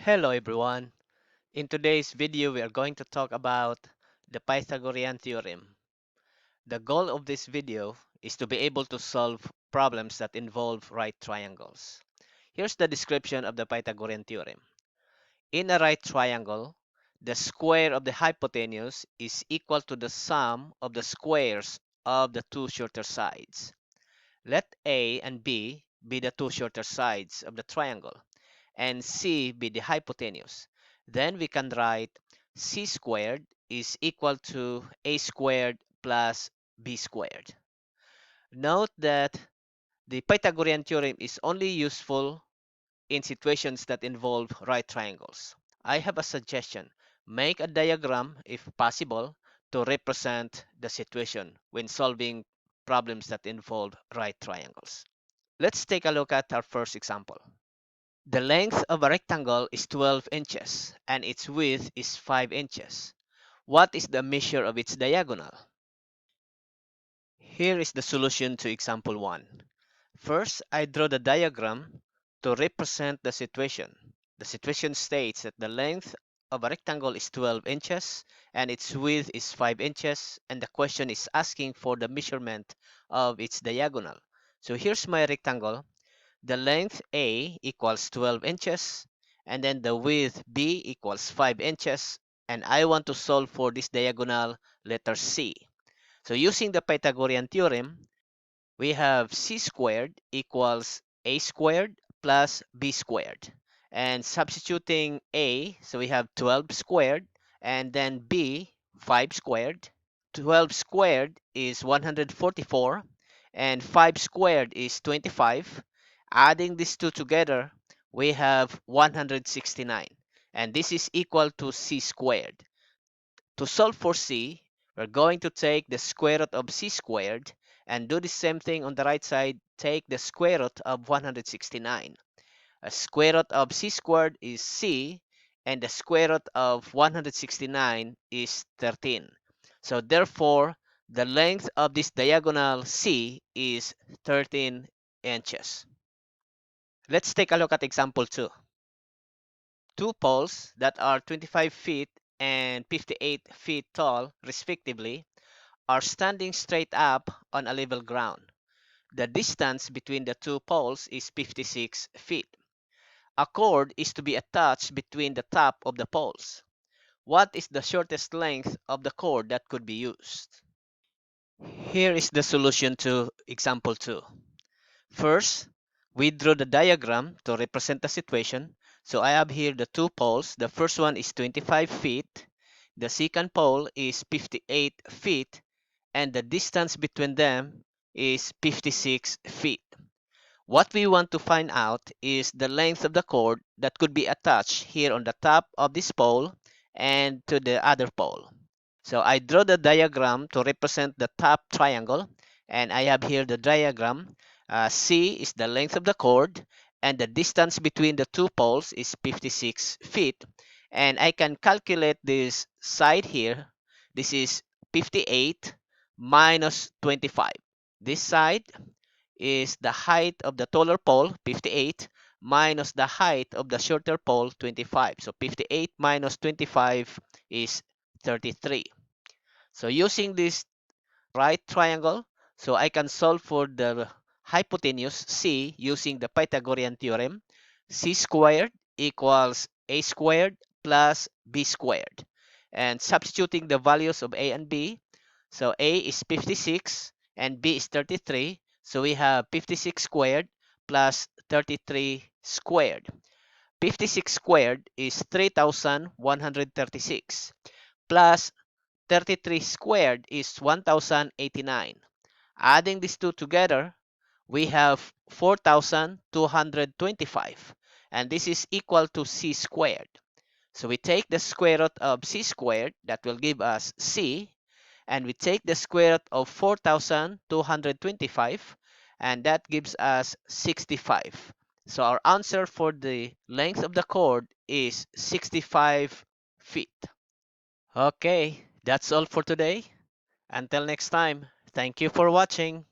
Hello everyone. In today's video, we are going to talk about the Pythagorean Theorem. The goal of this video is to be able to solve problems that involve right triangles. Here's the description of the Pythagorean Theorem. In a right triangle, the square of the hypotenuse is equal to the sum of the squares of the two shorter sides. Let A and B be the two shorter sides of the triangle, and C be the hypotenuse. Then we can write C squared is equal to A squared plus B squared. Note that the Pythagorean theorem is only useful in situations that involve right triangles. I have a suggestion. Make a diagram, if possible, to represent the situation when solving problems that involve right triangles. Let's take a look at our first example. The length of a rectangle is 12 inches and its width is 5 inches. What is the measure of its diagonal? Here is the solution to example 1. First, I draw the diagram to represent the situation. The situation states that the length of a rectangle is 12 inches and its width is 5 inches, and the question is asking for the measurement of its diagonal. So here's my rectangle. The length A equals 12 inches, and then the width B equals 5 inches, and I want to solve for this diagonal letter C. So using the Pythagorean theorem, we have C squared equals A squared plus B squared. And substituting A, so we have 12 squared, and then B, 5 squared. 12 squared is 144, and 5 squared is 25. Adding these two together, we have 169, and this is equal to C squared. To solve for C, we're going to take the square root of C squared and do the same thing on the right side. Take the square root of 169. A square root of C squared is C, and the square root of 169 is 13. So therefore, the length of this diagonal C is 13 inches. Let's take a look at example 2. Two poles that are 25 feet and 58 feet tall, respectively, are standing straight up on a level ground. The distance between the two poles is 56 feet. A cord is to be attached between the top of the poles. What is the shortest length of the cord that could be used? Here is the solution to example 2. First, we draw the diagram to represent the situation. So I have here the two poles. The first one is 25 feet. The second pole is 58 feet. And the distance between them is 56 feet. What we want to find out is the length of the cord that could be attached here on the top of this pole and to the other pole. So I draw the diagram to represent the top triangle, and I have here the diagram. C is the length of the cord, and the distance between the two poles is 56 feet. And I can calculate this side here. This is 58 minus 25. This side is the height of the taller pole, 58, minus the height of the shorter pole, 25. So 58 minus 25 is 33. So using this right triangle, so I can solve for the hypotenuse C using the Pythagorean theorem. C squared equals A squared plus B squared. And substituting the values of A and B, so A is 56 and B is 33. So we have 56 squared plus 33 squared. 56 squared is 3,136 plus 33 squared is 1,089. Adding these two together, we have 4,225, and this is equal to C squared. So we take the square root of C squared, that will give us C, and we take the square root of 4,225, and that gives us 65. So our answer for the length of the cord is 65 feet. Okay, that's all for today. Until next time, thank you for watching.